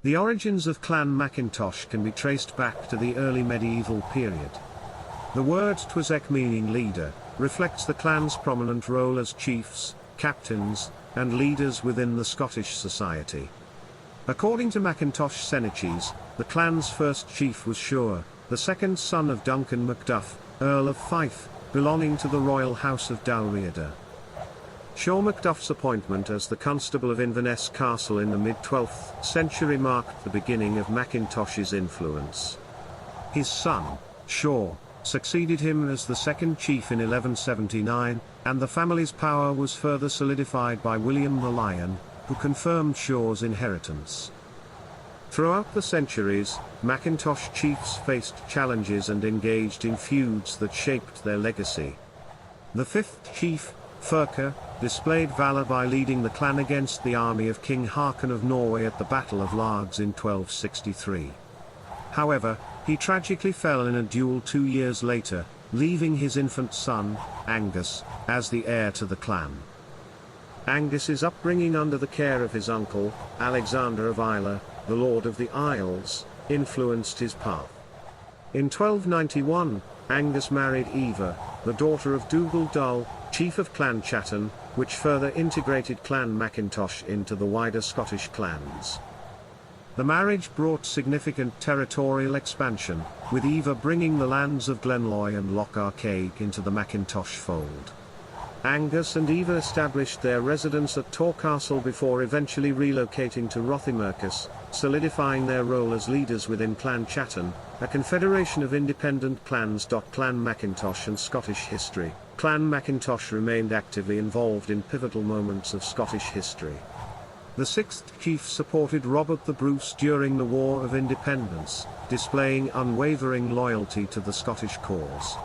The origins of Clan Macintosh can be traced back to the early medieval period. The word toisech, meaning leader, reflects the clan's prominent role as chiefs, captains, and leaders within the Scottish society. According to McIntosh senachies, the clan's first chief was Sure, the second son of Duncan Macduff, Earl of Fife, belonging to the royal house of Dalriada. Sure Macduff's appointment as the constable of Inverness Castle in the mid-12th century marked the beginning of Macintosh's influence. His son, Sure, succeeded him as the second chief in 1179, and the family's power was further solidified by William the Lion, who confirmed Sure's inheritance. Throughout the centuries, Macintosh chiefs faced challenges and engaged in feuds that shaped their legacy. The fifth chief, Ferquhar, displayed valor by leading the clan against the army of King Haakon of Norway at the Battle of Largs in 1263. However, he tragically fell in a duel 2 years later, leaving his infant son, Angus, as the heir to the clan. Angus's upbringing under the care of his uncle, Alexander of Islay, the Lord of the Isles, influenced his path. In 1291, Angus married Eva, the daughter of Dougal, chief of Clan Chattan, which further integrated Clan Macintosh into the wider Scottish clans. The marriage brought significant territorial expansion, with Eva bringing the lands of Glenloy and Loch Arkaig into the Macintosh fold. Angus and Eva established their residence at Tor Castle before eventually relocating to Rothimercus, solidifying their role as leaders within Clan Chattan, a confederation of independent clans. Clan Macintosh and Scottish history. Clan Macintosh remained actively involved in pivotal moments of Scottish history. The sixth chief supported Robert the Bruce during the War of Independence, displaying unwavering loyalty to the Scottish cause.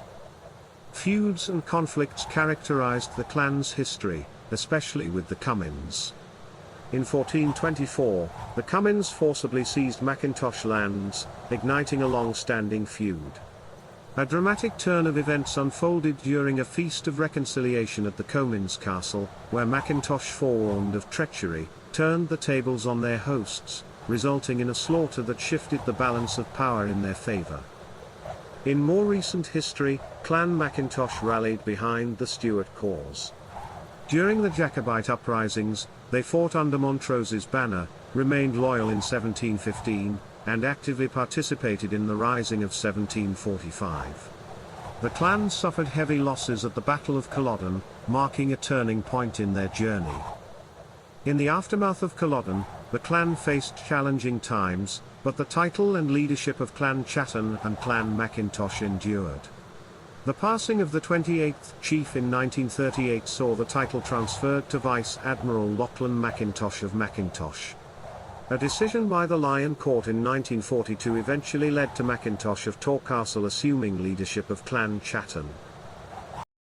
Feuds and conflicts characterized the clan's history, especially with the Cummins. In 1424, the Cummins forcibly seized Macintosh lands, igniting a long-standing feud. A dramatic turn of events unfolded during a feast of reconciliation at the Comins Castle, where Macintosh, forewarned of treachery, turned the tables on their hosts, resulting in a slaughter that shifted the balance of power in their favor. In more recent history, Clan Macintosh rallied behind the Stuart cause. During the Jacobite uprisings, they fought under Montrose's banner, remained loyal in 1715, and actively participated in the Rising of 1745. The clan suffered heavy losses at the Battle of Culloden, marking a turning point in their journey. In the aftermath of Culloden, the clan faced challenging times, but the title and leadership of Clan Chattan and Clan Macintosh endured. The passing of the 28th chief in 1938 saw the title transferred to Vice Admiral Lachlan McIntosh of McIntosh. A decision by the Lion Court in 1942 eventually led to McIntosh of Tor Castle assuming leadership of Clan Chattan.